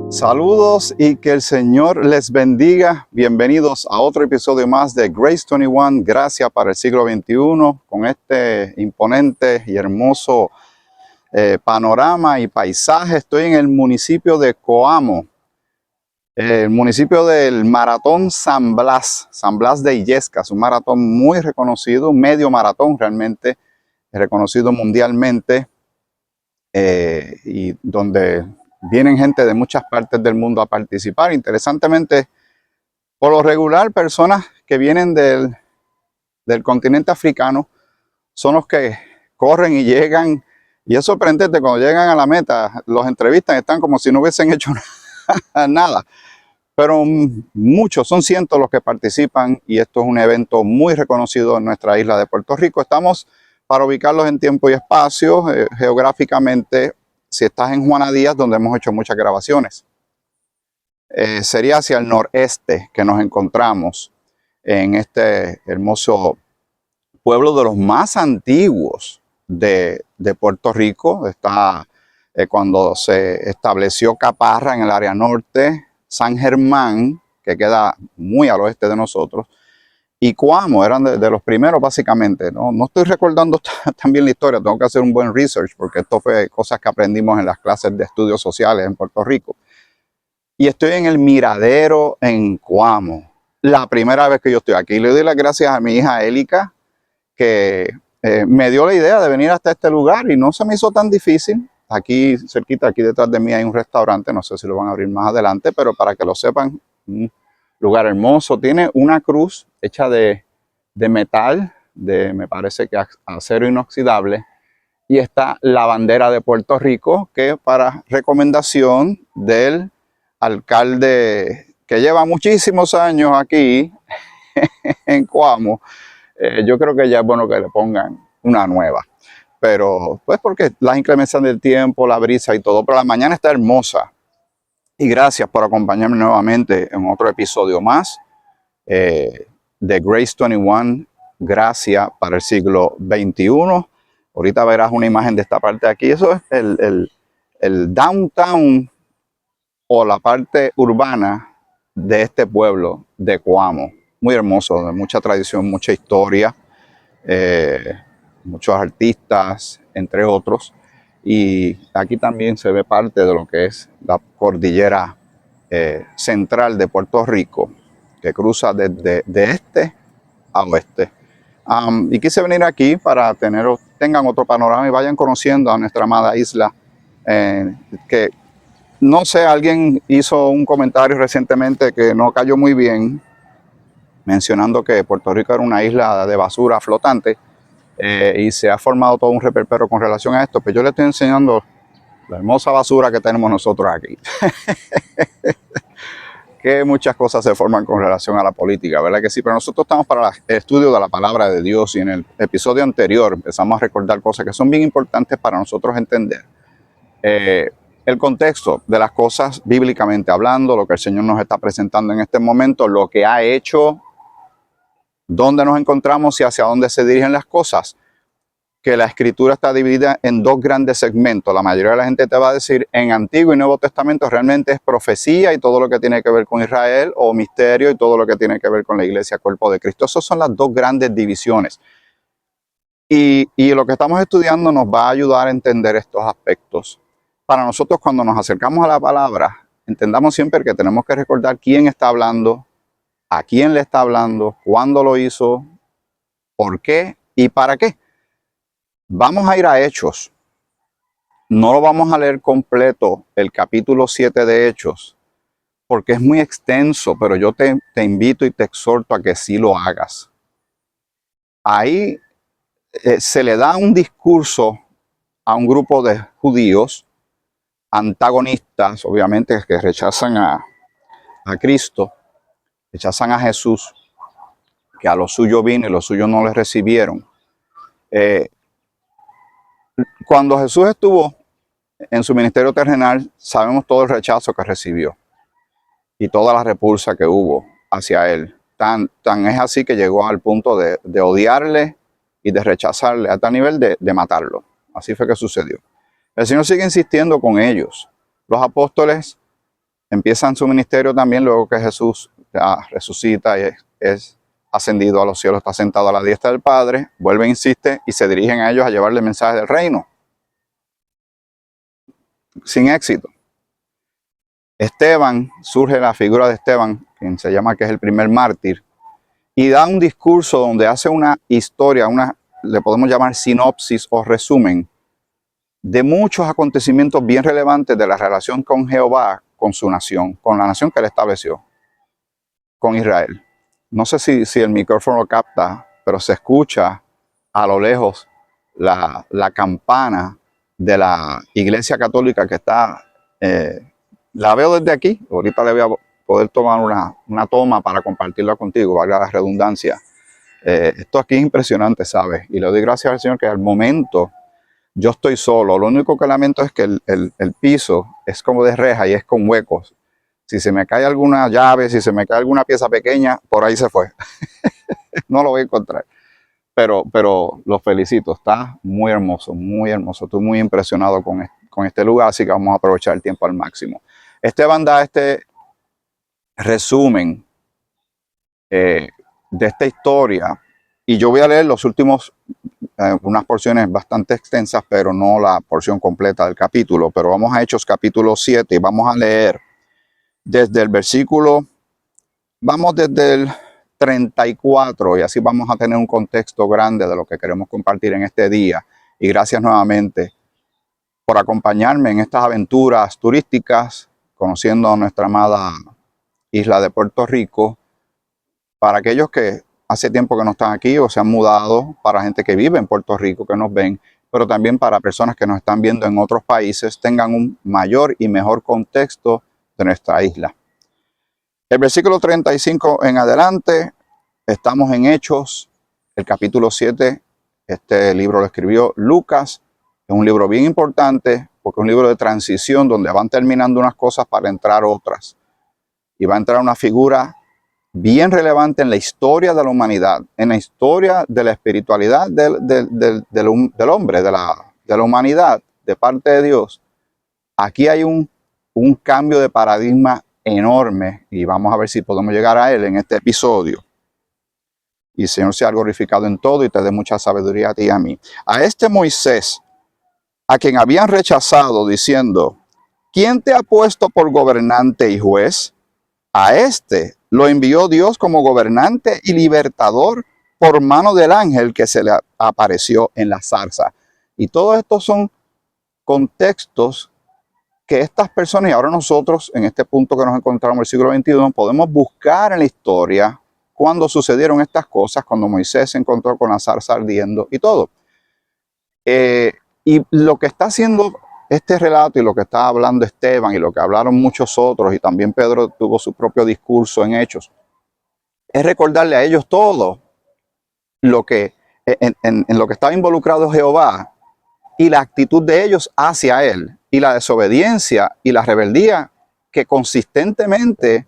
Saludos y que el Señor les bendiga. Bienvenidos a otro episodio más de Grace 21, Gracia para el siglo XXI, con este imponente y hermoso panorama y paisaje. Estoy en el municipio de Coamo, el municipio del Maratón San Blas de Illescas, un maratón muy reconocido, un medio maratón realmente reconocido mundialmente, y donde vienen gente de muchas partes del mundo a participar. Interesantemente, por lo regular, personas que vienen del continente africano son los que corren y llegan. Y es sorprendente, cuando llegan a la meta, los entrevistan, están como si no hubiesen hecho nada. Pero muchos, son cientos los que participan, y esto es un evento muy reconocido en nuestra isla de Puerto Rico. Estamos, para ubicarlos en tiempo y espacio, geográficamente, si estás en Juana Díaz, donde hemos hecho muchas grabaciones, sería hacia el noreste que nos encontramos en este hermoso pueblo de los más antiguos de Puerto Rico. Está cuando se estableció Caparra en el área norte, San Germán, que queda muy al oeste de nosotros, y Coamo eran de los primeros básicamente. No estoy recordando tan bien la historia, tengo que hacer un buen research, porque esto fue cosas que aprendimos en las clases de estudios sociales en Puerto Rico. Y estoy en el Miradero en Coamo, la primera vez que yo estoy aquí. Le doy las gracias a mi hija Élica, que me dio la idea de venir hasta este lugar, y no se me hizo tan difícil. Aquí cerquita, aquí detrás de mí hay un restaurante, no sé si lo van a abrir más adelante, pero para que lo sepan, lugar hermoso. Tiene una cruz hecha de metal, me parece que acero inoxidable, y está la bandera de Puerto Rico, que para recomendación del alcalde que lleva muchísimos años aquí en Coamo, yo creo que ya es bueno que le pongan una nueva. Pero pues porque las inclemencias del tiempo, la brisa y todo, pero la mañana está hermosa. Y gracias por acompañarme nuevamente en otro episodio más de Grace 21, Gracia para el siglo XXI. Ahorita verás una imagen de esta parte de aquí. Eso es el downtown, o la parte urbana de este pueblo de Coamo. Muy hermoso, de mucha tradición, mucha historia, muchos artistas, entre otros. Y aquí también se ve parte de lo que es la cordillera central de Puerto Rico, que cruza de este a oeste. Y quise venir aquí para tengan otro panorama y vayan conociendo a nuestra amada isla, que no sé, alguien hizo un comentario recientemente que no cayó muy bien, mencionando que Puerto Rico era una isla de basura flotante, y se ha formado todo un reperpero con relación a esto. Pero yo le estoy enseñando la hermosa basura que tenemos nosotros aquí. Que muchas cosas se forman con relación a la política, ¿verdad que sí? Pero nosotros estamos para el estudio de la palabra de Dios, y en el episodio anterior empezamos a recordar cosas que son bien importantes para nosotros entender. El contexto de las cosas bíblicamente hablando, lo que el Señor nos está presentando en este momento, lo que ha hecho, dónde nos encontramos y hacia dónde se dirigen las cosas. Que la escritura está dividida en dos grandes segmentos. La mayoría de la gente te va a decir, en Antiguo y Nuevo Testamento realmente es profecía y todo lo que tiene que ver con Israel, o misterio y todo lo que tiene que ver con la iglesia, cuerpo de Cristo. Esas son las dos grandes divisiones. Y lo que estamos estudiando nos va a ayudar a entender estos aspectos. Para nosotros, cuando nos acercamos a la palabra, entendamos siempre que tenemos que recordar quién está hablando, a quién le está hablando, cuándo lo hizo, por qué y para qué. Vamos a ir a Hechos. No lo vamos a leer completo, el capítulo 7 de Hechos, porque es muy extenso, pero yo te invito y te exhorto a que sí lo hagas. Ahí se le da un discurso a un grupo de judíos antagonistas, obviamente, que rechazan a Cristo, rechazan a Jesús, que a los suyos vino y los suyos no les recibieron. Cuando Jesús estuvo en su ministerio terrenal, sabemos todo el rechazo que recibió y toda la repulsa que hubo hacia él. Tan es así que llegó al punto de odiarle y de rechazarle a tal nivel de matarlo. Así fue que sucedió. El Señor sigue insistiendo con ellos. Los apóstoles empiezan su ministerio también luego que Jesús resucita y es ascendido a los cielos, está sentado a la diestra del Padre, vuelve, insiste y se dirigen a ellos a llevarle el mensaje del reino. Sin éxito. Esteban, surge la figura de Esteban, quien se llama que es el primer mártir, y da un discurso donde hace una historia, le podemos llamar sinopsis o resumen, de muchos acontecimientos bien relevantes de la relación con Jehová, con su nación, con la nación que él estableció, con Israel. No sé si el micrófono lo capta, pero se escucha a lo lejos la campana de la iglesia católica que está, la veo desde aquí. Ahorita le voy a poder tomar una toma para compartirla contigo, valga la redundancia. Esto aquí es impresionante, ¿sabes? Y le doy gracias al Señor que al momento yo estoy solo. Lo único que lamento es que el piso es como de reja y es con huecos. Si se me cae alguna llave, si se me cae alguna pieza pequeña, por ahí se fue. No lo voy a encontrar. Pero los felicito, está muy hermoso, muy hermoso. Estoy muy impresionado con este lugar, así que vamos a aprovechar el tiempo al máximo. Esteban da este resumen de esta historia y yo voy a leer los últimos, unas porciones bastante extensas, pero no la porción completa del capítulo. Pero vamos a Hechos capítulo 7 y vamos a leer desde el versículo, vamos desde el 34 y así vamos a tener un contexto grande de lo que queremos compartir en este día. Y gracias nuevamente por acompañarme en estas aventuras turísticas, conociendo a nuestra amada isla de Puerto Rico. Para aquellos que hace tiempo que no están aquí o se han mudado, para gente que vive en Puerto Rico que nos ven, pero también para personas que nos están viendo en otros países, tengan un mayor y mejor contexto de nuestra isla. El versículo 35 en adelante, estamos en Hechos, el capítulo 7. Este libro lo escribió Lucas. Es un libro bien importante porque es un libro de transición donde van terminando unas cosas para entrar otras. Y va a entrar una figura bien relevante en la historia de la humanidad, en la historia de la espiritualidad del hombre, de la humanidad, de parte de Dios. Aquí hay un cambio de paradigma enorme y vamos a ver si podemos llegar a él en este episodio. Y el Señor sea glorificado en todo y te dé mucha sabiduría a ti y a mí. A este Moisés, a quien habían rechazado diciendo, ¿quién te ha puesto por gobernante y juez? A este lo envió Dios como gobernante y libertador por mano del ángel que se le apareció en la zarza. Y todos estos son contextos que estas personas, y ahora nosotros, en este punto que nos encontramos en el siglo XXI, podemos buscar en la historia cuando sucedieron estas cosas, cuando Moisés se encontró con la zarza ardiendo y todo. Y lo que está haciendo este relato y lo que está hablando Esteban y lo que hablaron muchos otros, y también Pedro tuvo su propio discurso en Hechos, es recordarle a ellos todo lo que, en lo que estaba involucrado Jehová y la actitud de ellos hacia él y la desobediencia y la rebeldía que consistentemente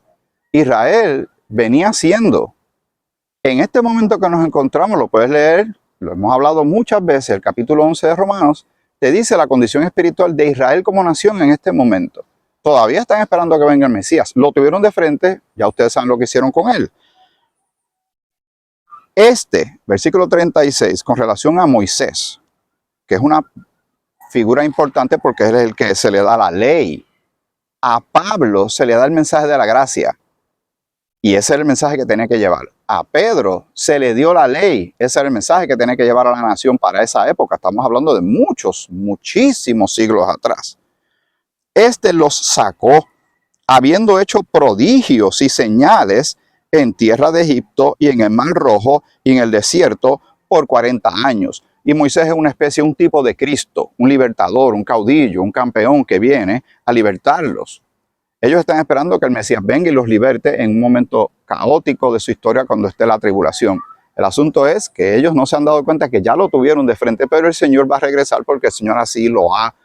Israel venía haciendo. En este momento que nos encontramos, lo puedes leer, lo hemos hablado muchas veces, el capítulo 11 de Romanos, te dice la condición espiritual de Israel como nación en este momento. Todavía están esperando a que venga el Mesías. Lo tuvieron de frente, ya ustedes saben lo que hicieron con él. Este, versículo 36, con relación a Moisés, que es una figura importante porque es el que se le da la ley. A Pablo se le da el mensaje de la gracia. Y ese era el mensaje que tenía que llevar. A Pedro se le dio la ley. Ese era el mensaje que tenía que llevar a la nación para esa época. Estamos hablando de muchísimos siglos atrás. Este los sacó, habiendo hecho prodigios y señales en tierra de Egipto y en el Mar Rojo y en el desierto por 40 años. Y Moisés es una especie, un tipo de Cristo, un libertador, un caudillo, un campeón que viene a libertarlos. Ellos están esperando que el Mesías venga y los liberte en un momento caótico de su historia cuando esté la tribulación. El asunto es que ellos no se han dado cuenta que ya lo tuvieron de frente, pero el Señor va a regresar porque el Señor así lo ha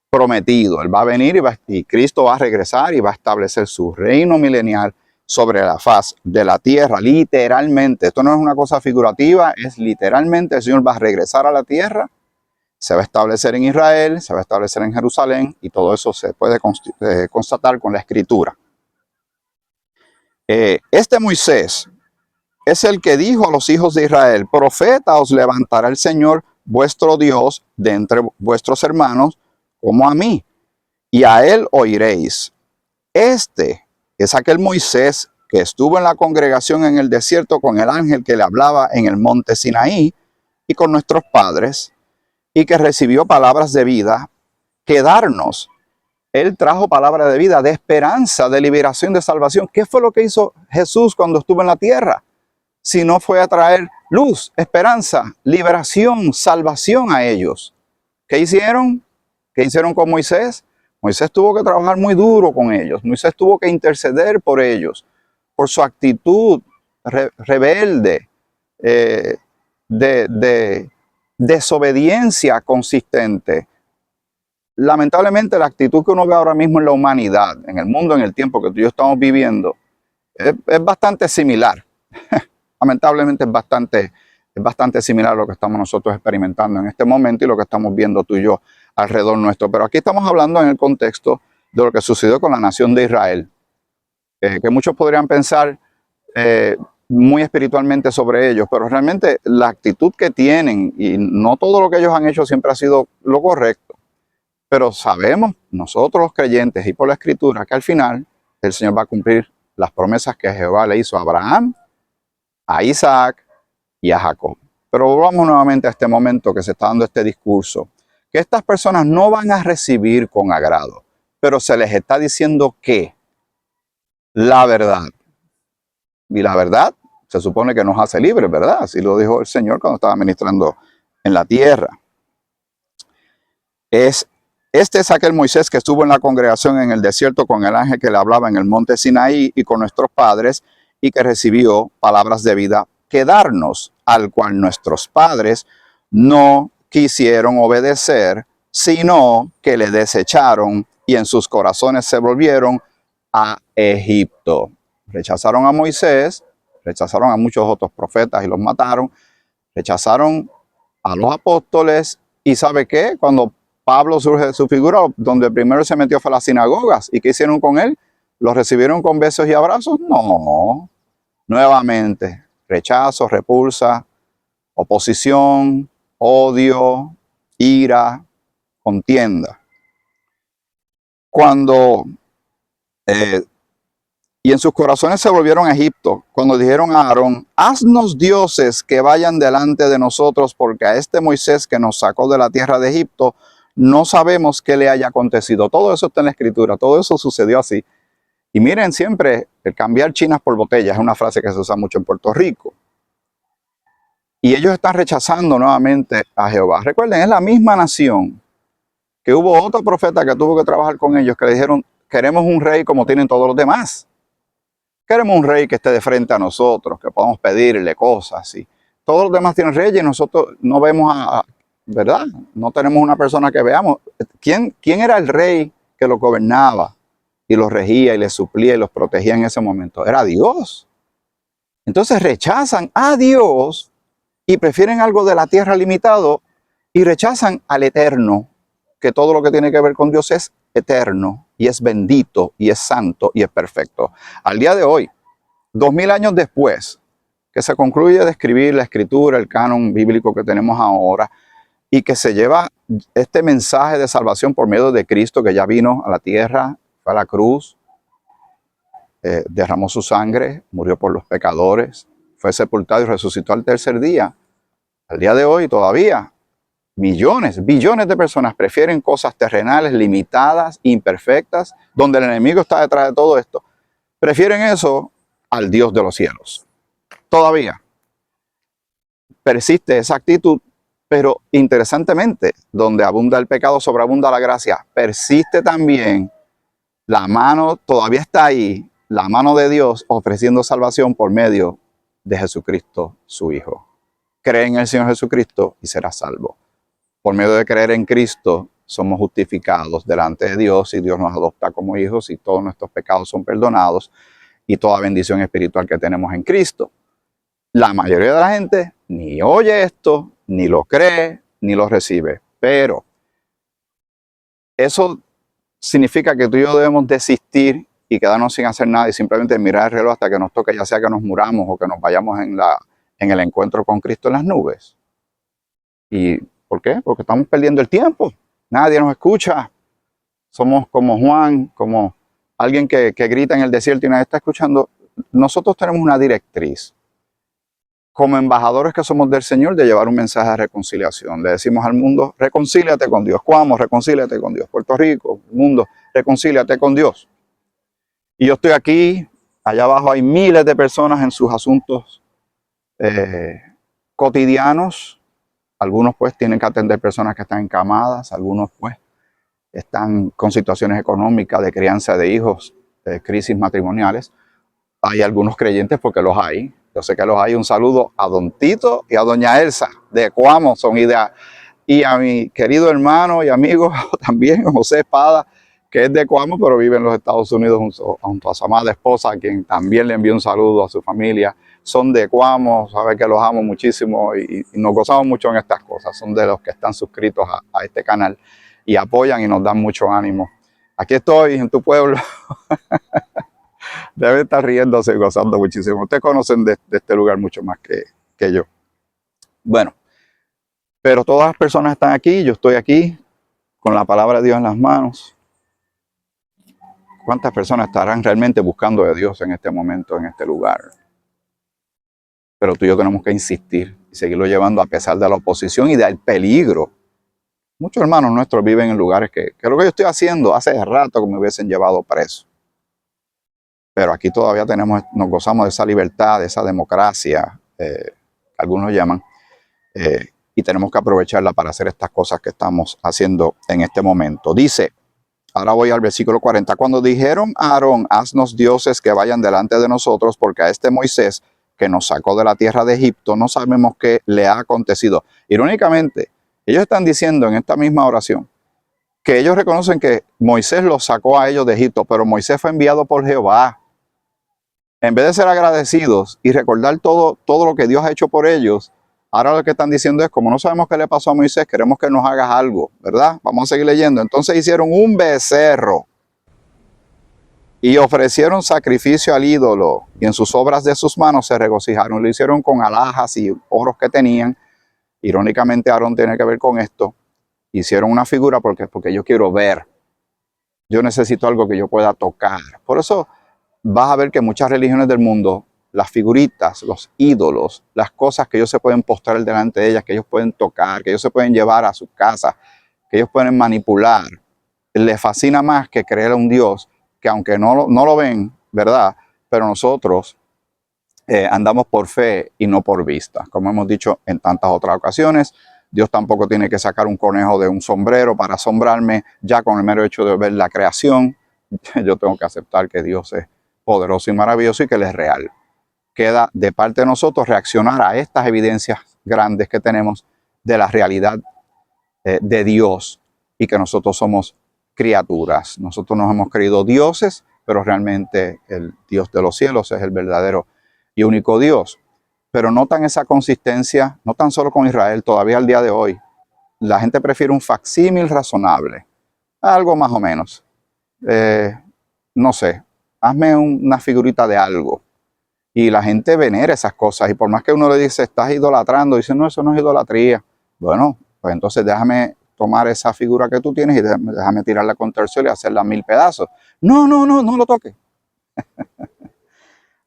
prometido. Él va a venir y Cristo va a regresar y va a establecer su reino milenial sobre la faz de la tierra, literalmente. Esto no es una cosa figurativa, es literalmente el Señor va a regresar a la tierra, se va a establecer en Israel, se va a establecer en Jerusalén, y todo eso se puede constatar con la Escritura. Este Moisés es el que dijo a los hijos de Israel: profeta os levantará el Señor vuestro Dios de entre vuestros hermanos, como a mí, y a él oiréis. Este es aquel Moisés que estuvo en la congregación en el desierto con el ángel que le hablaba en el monte Sinaí y con nuestros padres, y que recibió palabras de vida que darnos. Él trajo palabra de vida, de esperanza, de liberación, de salvación. ¿Qué fue lo que hizo Jesús cuando estuvo en la tierra? Si no fue a traer luz, esperanza, liberación, salvación a ellos. ¿Qué hicieron? ¿Qué hicieron con Moisés? Moisés tuvo que trabajar muy duro con ellos. Moisés tuvo que interceder por ellos, por su actitud rebelde, de desobediencia consistente. Lamentablemente, la actitud que uno ve ahora mismo en la humanidad, en el mundo, en el tiempo que tú y yo estamos viviendo, es bastante similar. Lamentablemente es bastante similar a lo que estamos nosotros experimentando en este momento y lo que estamos viendo tú y yo alrededor nuestro. Pero aquí estamos hablando en el contexto de lo que sucedió con la nación de Israel, que muchos podrían pensar muy espiritualmente sobre ellos, pero realmente la actitud que tienen, y no todo lo que ellos han hecho siempre ha sido lo correcto, pero sabemos nosotros los creyentes y por la Escritura que al final el Señor va a cumplir las promesas que Jehová le hizo a Abraham, a Isaac y a Jacob. Pero volvamos nuevamente a este momento que se está dando este discurso, que estas personas no van a recibir con agrado, pero se les está diciendo que la verdad, y la verdad se supone que nos hace libres, ¿verdad? Así lo dijo el Señor cuando estaba ministrando en la tierra. Este es aquel Moisés que estuvo en la congregación en el desierto con el ángel que le hablaba en el monte Sinaí y con nuestros padres, y que recibió palabras de vida que darnos, al cual nuestros padres no quisieron obedecer, sino que le desecharon y en sus corazones se volvieron a Egipto. Rechazaron a Moisés, rechazaron a muchos otros profetas y los mataron, rechazaron a los apóstoles, y ¿sabe qué? Cuando Pablo surge de su figura, donde primero se metió fue a las sinagogas. ¿Y qué hicieron con él? ¿Lo recibieron con besos y abrazos? No. Nuevamente, rechazo, repulsa, oposición, odio, ira, contienda. Y en sus corazones se volvieron a Egipto, cuando dijeron a Aarón: haznos dioses que vayan delante de nosotros, porque a este Moisés que nos sacó de la tierra de Egipto, no sabemos qué le haya acontecido. Todo eso está en la Escritura, todo eso sucedió así. Y miren, siempre el cambiar chinas por botellas es una frase que se usa mucho en Puerto Rico. Y ellos están rechazando nuevamente a Jehová. Recuerden, es la misma nación que hubo otro profeta que tuvo que trabajar con ellos, que le dijeron: queremos un rey como tienen todos los demás. Queremos un rey que esté de frente a nosotros, que podamos pedirle cosas. Y todos los demás tienen reyes y nosotros no vemos ¿verdad? No tenemos una persona que veamos. ¿Quién era el rey que los gobernaba y los regía y les suplía y los protegía en ese momento? Era Dios. Entonces rechazan a Dios y prefieren algo de la tierra limitado y rechazan al eterno, que todo lo que tiene que ver con Dios es eterno y es bendito y es santo y es perfecto. Al día de hoy, 2000 años después que se concluye de escribir la Escritura, el canon bíblico que tenemos ahora, y que se lleva este mensaje de salvación por medio de Cristo, que ya vino a la tierra, fue a la cruz, derramó su sangre, murió por los pecadores, fue sepultado y resucitó al tercer día. Al día de hoy todavía millones, billones de personas prefieren cosas terrenales, limitadas, imperfectas, donde el enemigo está detrás de todo esto. Prefieren eso al Dios de los cielos. Todavía persiste esa actitud, pero interesantemente, donde abunda el pecado, sobreabunda la gracia. Persiste también la mano, todavía está ahí, la mano de Dios ofreciendo salvación por medio de Jesucristo, su Hijo. Cree en el Señor Jesucristo y serás salvo. Por medio de creer en Cristo, somos justificados delante de Dios y Dios nos adopta como hijos y todos nuestros pecados son perdonados y toda bendición espiritual que tenemos en Cristo. La mayoría de la gente ni oye esto, ni lo cree, ni lo recibe. Pero eso significa que tú y yo debemos desistir y quedarnos sin hacer nada y simplemente mirar el reloj hasta que nos toque, ya sea que nos muramos o que nos vayamos en el encuentro con Cristo en las nubes. ¿Y por qué? Porque estamos perdiendo el tiempo. Nadie nos escucha. Somos como Juan, como alguien que grita en el desierto y nadie está escuchando. Nosotros tenemos una directriz, como embajadores que somos del Señor, de llevar un mensaje de reconciliación. Le decimos al mundo, reconcíliate con Dios. Cuamo, reconcíliate con Dios. Puerto Rico, mundo, reconcíliate con Dios. Y yo estoy aquí, allá abajo hay miles de personas en sus asuntos cotidianos. Algunos pues tienen que atender personas que están encamadas, algunos pues están con situaciones económicas de crianza de hijos, crisis matrimoniales. Hay algunos creyentes porque los hay. Yo sé que los hay. Un saludo a Don Tito y a Doña Elsa de Cuamo, son ideas. Y a mi querido hermano y amigo también, José Espada, que es de Cuamo, pero vive en los Estados Unidos junto a su amada esposa, a quien también le envío un saludo a su familia. Son de Cuamo, sabe que los amo muchísimo y nos gozamos mucho en estas cosas. Son de los que están suscritos a este canal y apoyan y nos dan mucho ánimo. Aquí estoy en tu pueblo. Debe estar riéndose y gozando muchísimo. Ustedes conocen de este lugar mucho más que yo. Bueno, pero todas las personas están aquí, yo estoy aquí con la palabra de Dios en las manos. ¿Cuántas personas estarán realmente buscando de Dios en este momento, en este lugar? Pero tú y yo tenemos que insistir y seguirlo llevando a pesar de la oposición y del peligro. Muchos hermanos nuestros viven en lugares que lo que yo estoy haciendo hace rato que me hubiesen llevado preso. Pero aquí todavía nos gozamos de esa libertad, de esa democracia, algunos llaman, y tenemos que aprovecharla para hacer estas cosas que estamos haciendo en este momento. Dice, ahora voy al versículo 40, cuando dijeron a Aarón, haznos dioses que vayan delante de nosotros, porque a este Moisés que nos sacó de la tierra de Egipto, no sabemos qué le ha acontecido. Irónicamente, ellos están diciendo en esta misma oración, que ellos reconocen que Moisés los sacó a ellos de Egipto, pero Moisés fue enviado por Jehová. En vez de ser agradecidos y recordar todo lo que Dios ha hecho por ellos, ahora lo que están diciendo es, como no sabemos qué le pasó a Moisés, queremos que nos hagas algo, ¿verdad? Vamos a seguir leyendo. Entonces hicieron un becerro y ofrecieron sacrificio al ídolo, y en sus obras de sus manos se regocijaron. Lo hicieron con alhajas y oros que tenían. Irónicamente, Aarón tiene que ver con esto. Hicieron una figura porque yo quiero ver. Yo necesito algo que yo pueda tocar. Por eso vas a ver que muchas religiones del mundo, las figuritas, los ídolos, las cosas que ellos se pueden postrar delante de ellas, que ellos pueden tocar, que ellos se pueden llevar a sus casas, que ellos pueden manipular, les fascina más que creer a un Dios que aunque no lo ven, ¿verdad? Pero nosotros andamos por fe y no por vista. Como hemos dicho en tantas otras ocasiones, Dios tampoco tiene que sacar un conejo de un sombrero para asombrarme ya con el mero hecho de ver la creación. Yo tengo que aceptar que Dios es poderoso y maravilloso y que Él es real. Queda de parte de nosotros reaccionar a estas evidencias grandes que tenemos de la realidad de Dios y que nosotros somos criaturas. Nosotros nos hemos creído dioses, pero realmente el Dios de los cielos es el verdadero y único Dios. Pero notan esa consistencia, no tan solo con Israel, todavía al día de hoy. La gente prefiere un facsímil razonable, algo más o menos. No sé, hazme una figurita de algo. Y la gente venera esas cosas. Y por más que uno le dice, estás idolatrando, dice, no, eso no es idolatría. Bueno, pues entonces déjame tomar esa figura que tú tienes y déjame tirarla con terciol y hacerla a 1000 pedazos. No lo toques.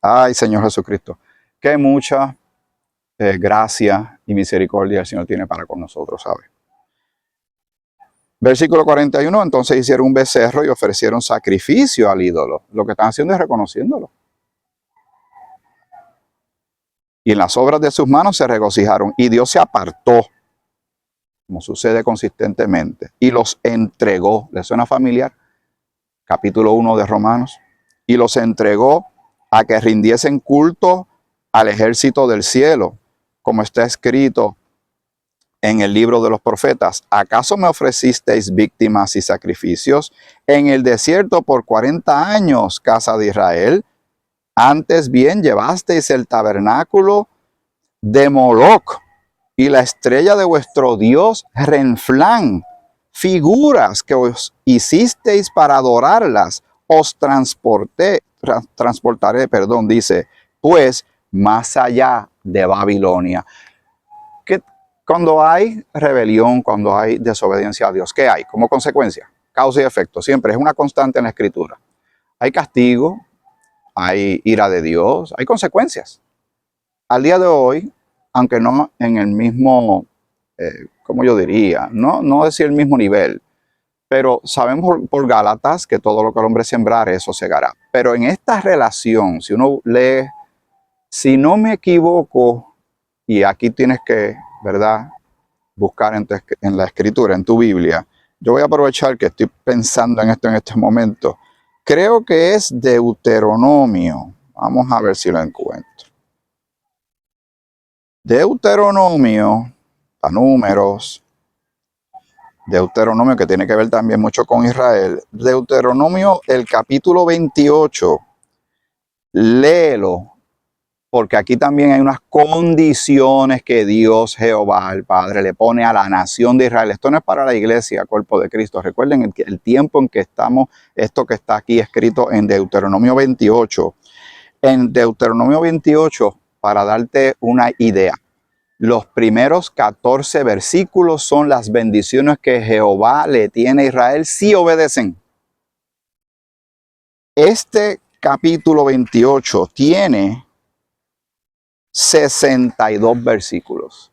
Ay, Señor Jesucristo, qué mucha gracia y misericordia el Señor tiene para con nosotros, ¿sabe? Versículo 41, entonces hicieron un becerro y ofrecieron sacrificio al ídolo. Lo que están haciendo es reconociéndolo. Y en las obras de sus manos se regocijaron. Y Dios se apartó, como sucede consistentemente, y los entregó. ¿Les suena familiar? Capítulo 1 de Romanos. Y los entregó a que rindiesen culto al ejército del cielo, como está escrito en el libro de los profetas. ¿Acaso me ofrecisteis víctimas y sacrificios en el desierto por 40 años, casa de Israel? Antes bien llevasteis el tabernáculo de Moloc y la estrella de vuestro dios Renflán, figuras que os hicisteis para adorarlas. Os transportaré, dice, pues más allá de Babilonia. Que cuando hay rebelión, cuando hay desobediencia a Dios, ¿qué hay como consecuencia? Causa y efecto, siempre es una constante en la Escritura. Hay castigo, hay ira de Dios, hay consecuencias. Al día de hoy, aunque no en el mismo, como yo diría, no decir el mismo nivel, pero sabemos por Gálatas que todo lo que el hombre sembrare, eso segará. Pero en esta relación, si uno lee, si no me equivoco, y aquí tienes que, ¿verdad?, buscar en la Escritura, en tu Biblia. Yo voy a aprovechar que estoy pensando en esto en este momento. Creo que es Deuteronomio. Vamos a ver si lo encuentro. Deuteronomio, a números. Deuteronomio, que tiene que ver también mucho con Israel. Deuteronomio, el capítulo 28. Léelo, porque aquí también hay unas condiciones que Dios, Jehová, el Padre, le pone a la nación de Israel. Esto no es para la iglesia, cuerpo de Cristo. Recuerden el tiempo en que estamos, esto que está aquí escrito en Deuteronomio 28. En Deuteronomio 28, para darte una idea, los primeros 14 versículos son las bendiciones que Jehová le tiene a Israel si obedecen. Este capítulo 28 tiene 62 versículos.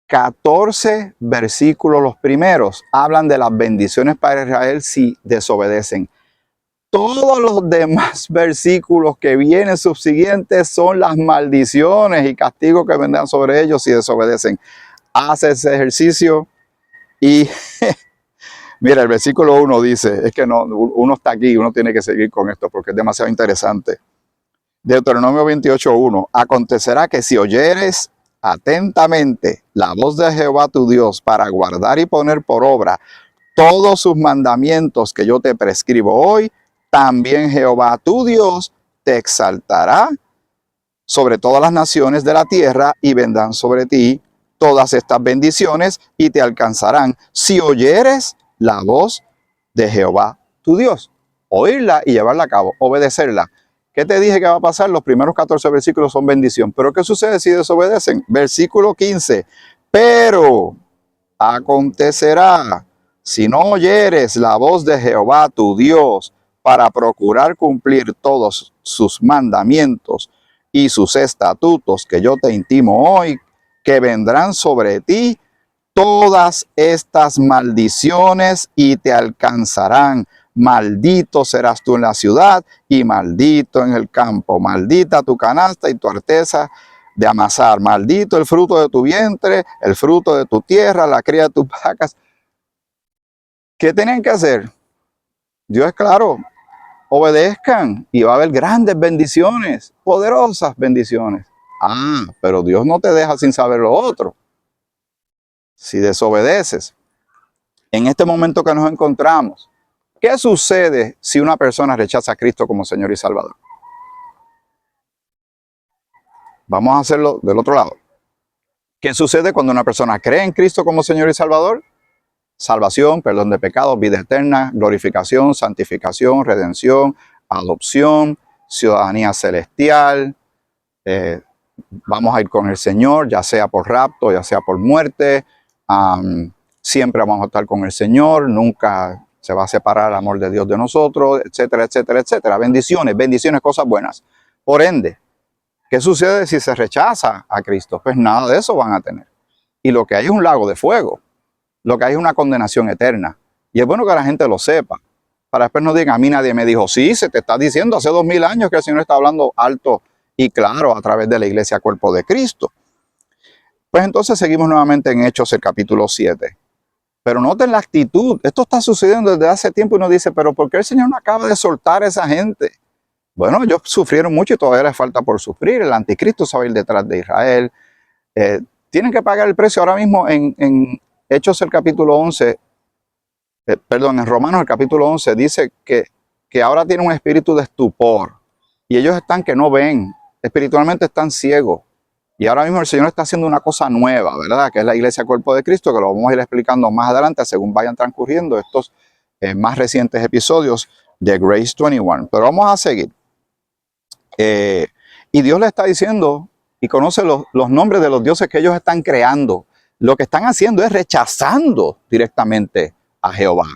14 versículos los primeros hablan de las bendiciones para Israel si desobedecen. Todos los demás versículos que vienen subsiguientes son las maldiciones y castigos que vendrán sobre ellos si desobedecen. Hace ese ejercicio y mira, el versículo 1 dice, es que no, uno está aquí, uno tiene que seguir con esto porque es demasiado interesante. Deuteronomio 28:1. Acontecerá que si oyeres atentamente la voz de Jehová tu Dios para guardar y poner por obra todos sus mandamientos que yo te prescribo hoy, también Jehová tu Dios te exaltará sobre todas las naciones de la tierra y vendrán sobre ti todas estas bendiciones y te alcanzarán si oyeres la voz de Jehová tu Dios. Oírla y llevarla a cabo, obedecerla. ¿Qué te dije que va a pasar? Los primeros 14 versículos son bendición. ¿Pero qué sucede si desobedecen? Versículo 15. Pero acontecerá, si no oyeres la voz de Jehová tu Dios para procurar cumplir todos sus mandamientos y sus estatutos que yo te intimo hoy, que vendrán sobre ti todas estas maldiciones y te alcanzarán. Maldito serás tú en la ciudad y maldito en el campo. Maldita tu canasta y tu arteza de amasar. Maldito el fruto de tu vientre, el fruto de tu tierra, la cría de tus vacas. ¿Qué tenían que hacer? Dios es claro, obedezcan y va a haber grandes bendiciones, poderosas bendiciones. Ah, pero Dios no te deja sin saber lo otro. Si desobedeces, en este momento que nos encontramos, ¿qué sucede si una persona rechaza a Cristo como Señor y Salvador? Vamos a hacerlo del otro lado. ¿Qué sucede cuando una persona cree en Cristo como Señor y Salvador? Salvación, perdón de pecados, vida eterna, glorificación, santificación, redención, adopción, ciudadanía celestial. Vamos a ir con el Señor, ya sea por rapto, ya sea por muerte. Siempre vamos a estar con el Señor, nunca se va a separar el amor de Dios de nosotros, etcétera, etcétera, etcétera. Bendiciones, bendiciones, cosas buenas. Por ende, ¿qué sucede si se rechaza a Cristo? Pues nada de eso van a tener. Y lo que hay es un lago de fuego. Lo que hay es una condenación eterna. Y es bueno que la gente lo sepa. Para después no digan, a mí nadie me dijo, sí, se te está diciendo hace 2000 años que el Señor está hablando alto y claro a través de la iglesia cuerpo de Cristo. Pues entonces seguimos nuevamente en Hechos el capítulo 7. Pero noten la actitud. Esto está sucediendo desde hace tiempo y uno dice, pero ¿por qué el Señor no acaba de soltar a esa gente? Bueno, ellos sufrieron mucho y todavía les falta por sufrir. El anticristo se va a ir detrás de Israel. Tienen que pagar el precio ahora mismo en Hechos el capítulo 11, en Romanos el capítulo 11 dice que ahora tienen un espíritu de estupor y ellos están que no ven, espiritualmente están ciegos. Y ahora mismo el Señor está haciendo una cosa nueva, ¿verdad? Que es la iglesia cuerpo de Cristo, que lo vamos a ir explicando más adelante según vayan transcurriendo estos más recientes episodios de Grace 21. Pero vamos a seguir. Y Dios le está diciendo, y conoce los nombres de los dioses que ellos están creando. Lo que están haciendo es rechazando directamente a Jehová.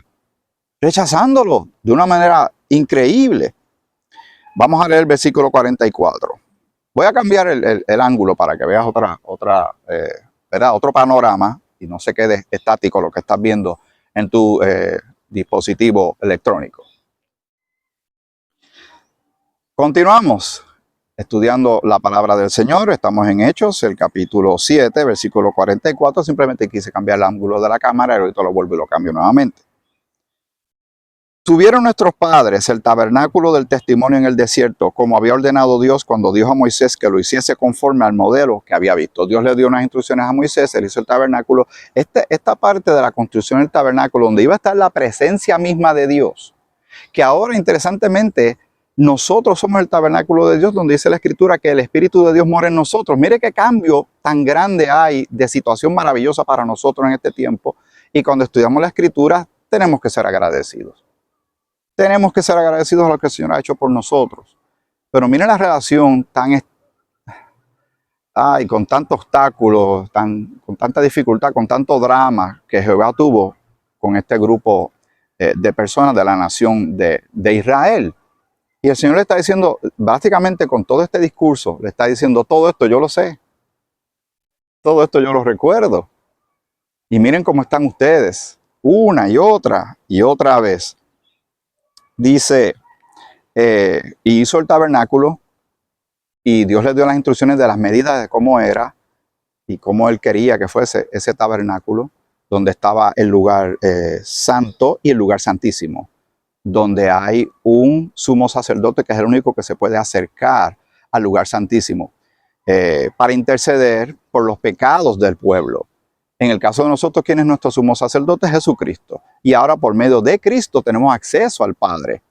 Rechazándolo de una manera increíble. Vamos a leer el versículo 44. Voy a cambiar el ángulo para que veas otro panorama y no se quede estático lo que estás viendo en tu dispositivo electrónico. Continuamos estudiando la palabra del Señor. Estamos en Hechos, el capítulo 7, versículo 44. Simplemente quise cambiar el ángulo de la cámara y ahorita lo vuelvo y lo cambio nuevamente. Tuvieron nuestros padres el tabernáculo del testimonio en el desierto, como había ordenado Dios cuando dijo a Moisés que lo hiciese conforme al modelo que había visto. Dios le dio unas instrucciones a Moisés, él hizo el tabernáculo. Esta parte de la construcción del tabernáculo, donde iba a estar la presencia misma de Dios, que ahora interesantemente nosotros somos el tabernáculo de Dios, donde dice la Escritura que el Espíritu de Dios mora en nosotros. Mire qué cambio tan grande hay de situación maravillosa para nosotros en este tiempo. Y cuando estudiamos la Escritura tenemos que ser agradecidos. Tenemos que ser agradecidos a lo que el Señor ha hecho por nosotros. Pero miren la relación con tantos obstáculos, con tanta dificultad, con tanto drama que Jehová tuvo con este grupo de personas de la nación de Israel. Y el Señor le está diciendo, básicamente con todo este discurso, le está diciendo, todo esto yo lo sé. Todo esto yo lo recuerdo. Y miren cómo están ustedes, una y otra vez. Dice, y hizo el tabernáculo y Dios le dio las instrucciones de las medidas de cómo era y cómo él quería que fuese ese tabernáculo, donde estaba el lugar santo y el lugar santísimo, donde hay un sumo sacerdote que es el único que se puede acercar al lugar santísimo para interceder por los pecados del pueblo. En el caso de nosotros, ¿quién es nuestro sumo sacerdote? Jesucristo. Y ahora por medio de Cristo tenemos acceso al Padre.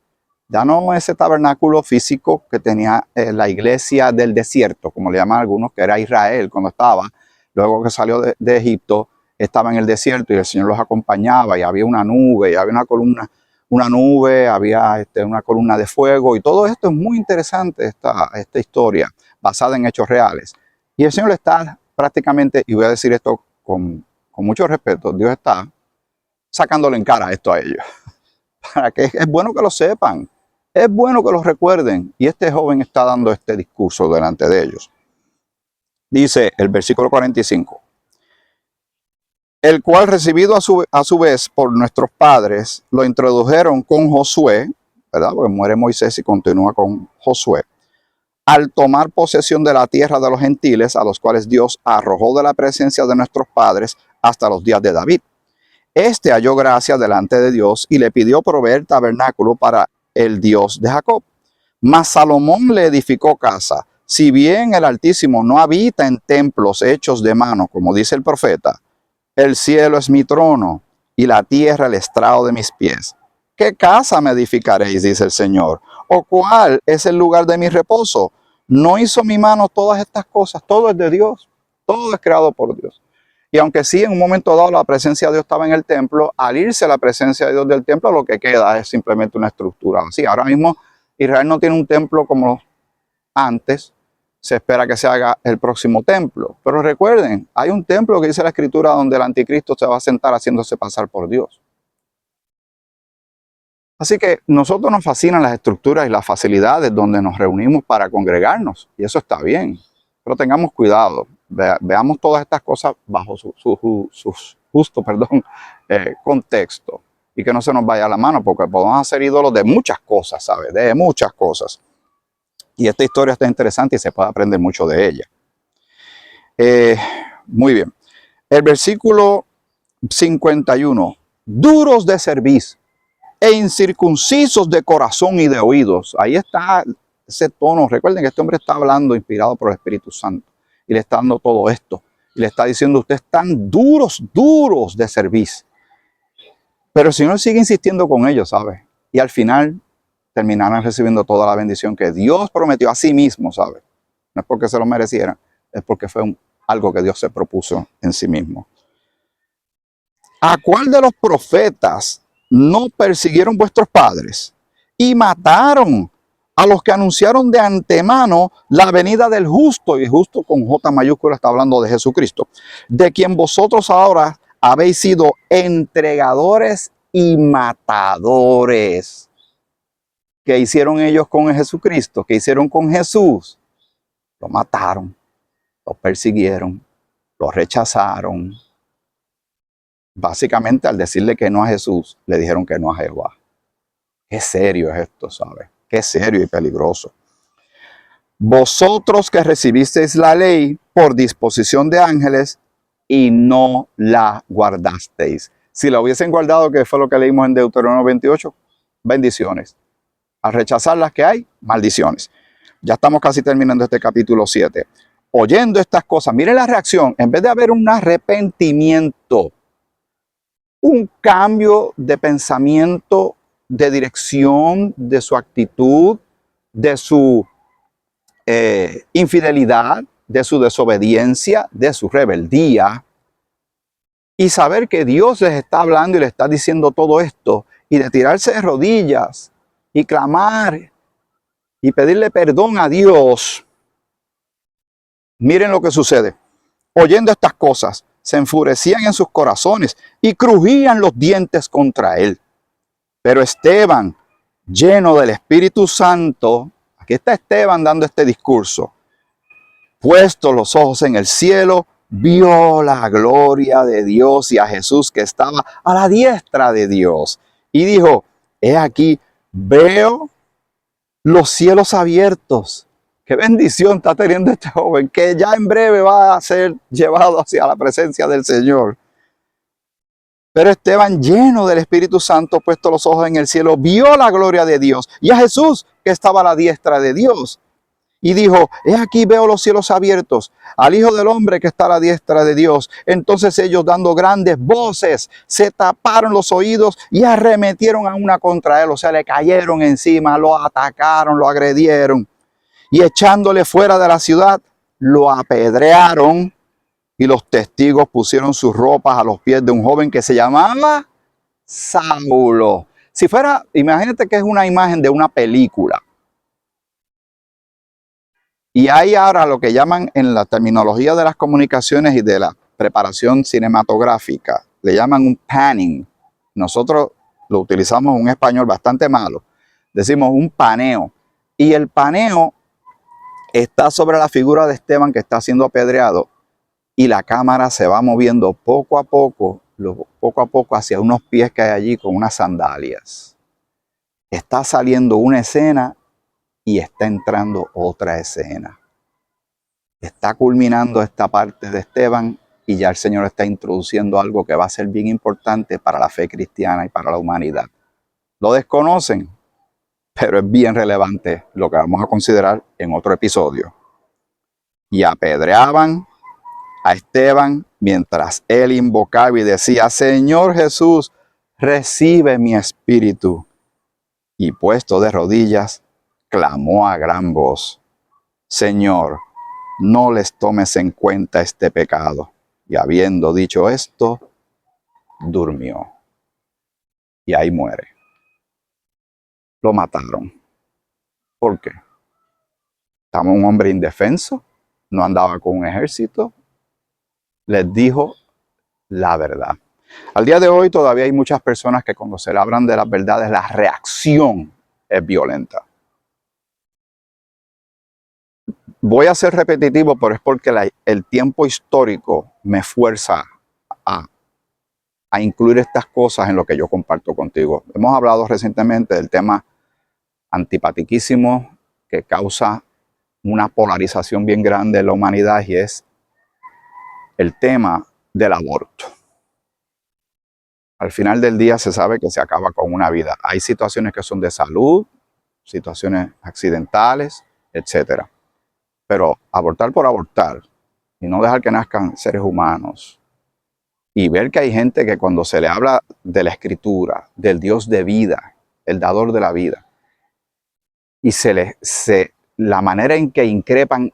Ya no ese tabernáculo físico que tenía la iglesia del desierto, como le llaman algunos, que era Israel cuando estaba. Luego que salió de Egipto, estaba en el desierto y el Señor los acompañaba y había una nube, y había una nube, había una columna de fuego. Y todo esto es muy interesante, esta historia basada en hechos reales. Y el Señor está prácticamente, y voy a decir esto con mucho respeto, Dios está sacándole en cara esto a ellos. Para que es bueno que lo sepan, es bueno que lo recuerden. Y este joven está dando este discurso delante de ellos. Dice el versículo 45. El cual recibido a su vez por nuestros padres, lo introdujeron con Josué, ¿verdad? Porque muere Moisés y continúa con Josué. Al tomar posesión de la tierra de los gentiles, a los cuales Dios arrojó de la presencia de nuestros padres hasta los días de David. Este halló gracia delante de Dios y le pidió proveer tabernáculo para el Dios de Jacob. Mas Salomón le edificó casa. Si bien el Altísimo no habita en templos hechos de mano, como dice el profeta, el cielo es mi trono y la tierra el estrado de mis pies. ¿Qué casa me edificaréis? Dice el Señor. ¿O cuál es el lugar de mi reposo? ¿No hizo mi mano todas estas cosas? Todo es de Dios. Todo es creado por Dios. Y aunque sí, en un momento dado la presencia de Dios estaba en el templo, al irse la presencia de Dios del templo, lo que queda es simplemente una estructura así. Ahora mismo Israel no tiene un templo como antes. Se espera que se haga el próximo templo. Pero recuerden, hay un templo que dice la Escritura donde el anticristo se va a sentar haciéndose pasar por Dios. Así que nosotros nos fascinan las estructuras y las facilidades donde nos reunimos para congregarnos. Y eso está bien. Pero tengamos cuidado. Veamos todas estas cosas bajo su justo contexto. Y que no se nos vaya la mano, porque podemos hacer ídolos de muchas cosas, ¿sabes? De muchas cosas. Y esta historia está interesante y se puede aprender mucho de ella. Muy bien. El versículo 51. Duros de cerviz e incircuncisos de corazón y de oídos. Ahí está ese tono. Recuerden que este hombre está hablando inspirado por el Espíritu Santo y le está dando todo esto. Y le está diciendo, ustedes están duros de servicio. Pero el Señor sigue insistiendo con ellos, ¿sabes? Y al final terminarán recibiendo toda la bendición que Dios prometió a sí mismo, ¿sabes? No es porque se lo merecieran, es porque fue algo que Dios se propuso en sí mismo. ¿A cuál de los profetas no persiguieron vuestros padres y mataron a los que anunciaron de antemano la venida del justo? Y justo con J mayúscula está hablando de Jesucristo, de quien vosotros ahora habéis sido entregadores y matadores. ¿Qué hicieron ellos con Jesucristo? ¿Qué hicieron con Jesús? Lo mataron, lo persiguieron, lo rechazaron. Básicamente, al decirle que no a Jesús, le dijeron que no a Jehová. Qué serio es esto, ¿sabes? Qué serio y peligroso. Vosotros que recibisteis la ley por disposición de ángeles y no la guardasteis. Si la hubiesen guardado, que fue lo que leímos en Deuteronomio 28, bendiciones. Al rechazar las que hay, maldiciones. Ya estamos casi terminando este capítulo 7. Oyendo estas cosas, miren la reacción. En vez de haber un arrepentimiento, un cambio de pensamiento, de dirección, de su actitud, de su infidelidad, de su desobediencia, de su rebeldía, y saber que Dios les está hablando y les está diciendo todo esto, y de tirarse de rodillas y clamar y pedirle perdón a Dios. Miren lo que sucede. Oyendo estas cosas, se enfurecían en sus corazones y crujían los dientes contra él. Pero Esteban, lleno del Espíritu Santo, aquí está Esteban dando este discurso, puestos los ojos en el cielo, vio la gloria de Dios y a Jesús que estaba a la diestra de Dios. Y dijo, he aquí, veo los cielos abiertos. Qué bendición está teniendo este joven, que ya en breve va a ser llevado hacia la presencia del Señor. Pero Esteban, lleno del Espíritu Santo, puesto los ojos en el cielo, vio la gloria de Dios y a Jesús que estaba a la diestra de Dios. Y dijo, he aquí veo los cielos abiertos, al Hijo del Hombre que está a la diestra de Dios. Entonces ellos, dando grandes voces, se taparon los oídos y arremetieron a una contra él. O sea, le cayeron encima, lo atacaron, lo agredieron. Y echándole fuera de la ciudad, lo apedrearon. Y los testigos pusieron sus ropas a los pies de un joven que se llamaba Saulo. Si fuera, imagínate que es una imagen de una película. Y hay ahora lo que llaman en la terminología de las comunicaciones y de la preparación cinematográfica, le llaman un panning. Nosotros lo utilizamos en un español bastante malo. Decimos un paneo. Y el paneo está sobre la figura de Esteban que está siendo apedreado y la cámara se va moviendo poco a poco hacia unos pies que hay allí con unas sandalias. Está saliendo una escena y está entrando otra escena. Está culminando esta parte de Esteban y ya el Señor está introduciendo algo que va a ser bien importante para la fe cristiana y para la humanidad. Lo desconocen, pero es bien relevante lo que vamos a considerar en otro episodio. Y apedreaban a Esteban mientras él invocaba y decía, Señor Jesús, recibe mi espíritu. Y puesto de rodillas, clamó a gran voz, Señor, no les tomes en cuenta este pecado. Y habiendo dicho esto, durmió. Y ahí muere. Lo mataron. ¿Por qué? Estaba un hombre indefenso, no andaba con un ejército, les dijo la verdad. Al día de hoy todavía hay muchas personas que cuando se le hablan de las verdades, la reacción es violenta. Voy a ser repetitivo, pero es porque el tiempo histórico me fuerza a incluir estas cosas en lo que yo comparto contigo. Hemos hablado recientemente del tema antipatiquísimo que causa una polarización bien grande en la humanidad y es el tema del aborto. Al final del día se sabe que se acaba con una vida. Hay situaciones que son de salud, situaciones accidentales, etc. Pero abortar por abortar y no dejar que nazcan seres humanos y ver que hay gente que cuando se le habla de la escritura, del Dios de vida, el dador de la vida, y la manera en que increpan,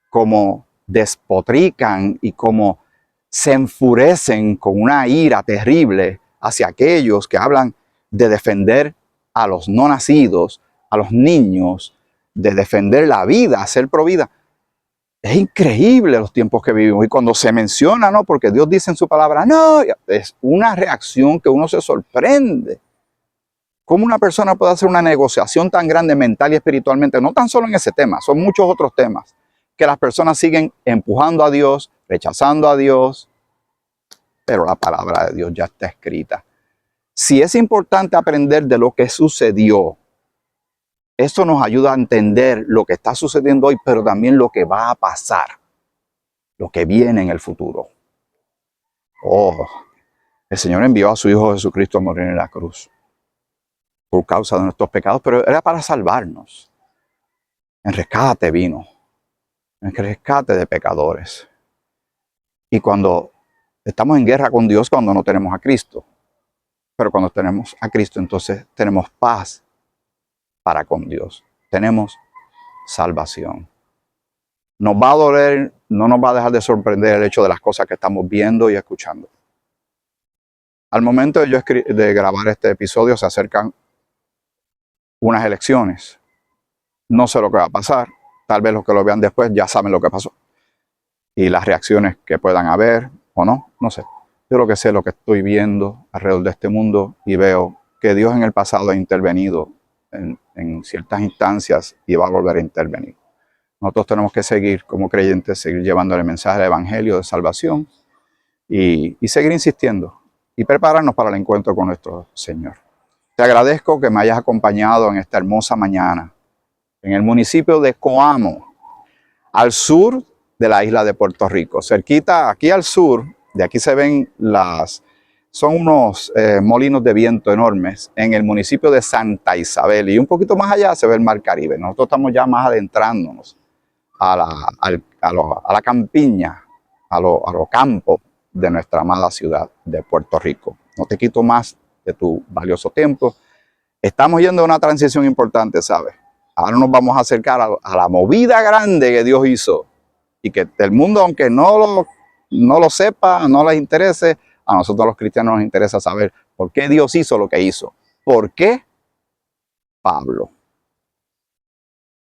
como despotrican y como se enfurecen con una ira terrible hacia aquellos que hablan de defender a los no nacidos, a los niños, de defender la vida, ser pro vida. Es increíble los tiempos que vivimos. Y cuando se menciona, ¿no? Porque Dios dice en su palabra, no, es una reacción que uno se sorprende. ¿Cómo una persona puede hacer una negociación tan grande mental y espiritualmente? No tan solo en ese tema, son muchos otros temas que las personas siguen empujando a Dios, rechazando a Dios, pero la palabra de Dios ya está escrita. Si es importante aprender de lo que sucedió, esto nos ayuda a entender lo que está sucediendo hoy, pero también lo que va a pasar, lo que viene en el futuro. Oh, el Señor envió a su Hijo Jesucristo a morir en la cruz por causa de nuestros pecados, pero era para salvarnos. En rescate vino, en rescate de pecadores. Y cuando estamos en guerra con Dios, cuando no tenemos a Cristo, pero cuando tenemos a Cristo, entonces tenemos paz para con Dios. Tenemos salvación. Nos va a doler, no nos va a dejar de sorprender el hecho de las cosas que estamos viendo y escuchando. Al momento de grabar este episodio se acercan unas elecciones. No sé lo que va a pasar. Tal vez los que lo vean después ya saben lo que pasó. Y las reacciones que puedan haber o no, no sé. Yo lo que sé, lo que estoy viendo alrededor de este mundo y veo que Dios en el pasado ha intervenido en ciertas instancias y va a volver a intervenir. Nosotros tenemos que seguir como creyentes, seguir llevando el mensaje del Evangelio de salvación y seguir insistiendo y prepararnos para el encuentro con nuestro Señor. Te agradezco que me hayas acompañado en esta hermosa mañana en el municipio de Coamo, al sur de la isla de Puerto Rico. Cerquita, aquí al sur, de aquí se ven son unos molinos de viento enormes en el municipio de Santa Isabel. Y un poquito más allá se ve el Mar Caribe. Nosotros estamos ya más adentrándonos a la campiña, a lo campo de nuestra amada ciudad de Puerto Rico. No te quito más de tu valioso tiempo. Estamos yendo a una transición importante, ¿sabes? Ahora nos vamos a acercar a la movida grande que Dios hizo y que el mundo, aunque no lo sepa, no les interese, a nosotros los cristianos nos interesa saber por qué Dios hizo lo que hizo. ¿Por qué Pablo?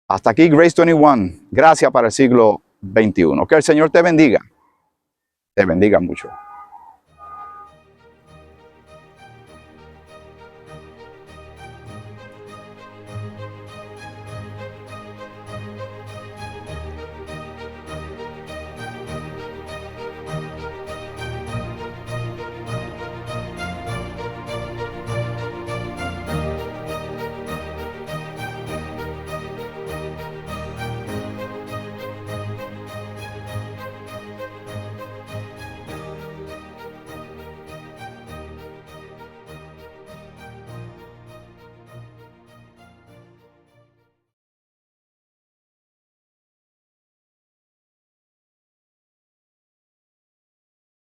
Hasta aquí Grace 21. Gracias para el siglo XXI. Que el Señor te bendiga. Te bendiga mucho.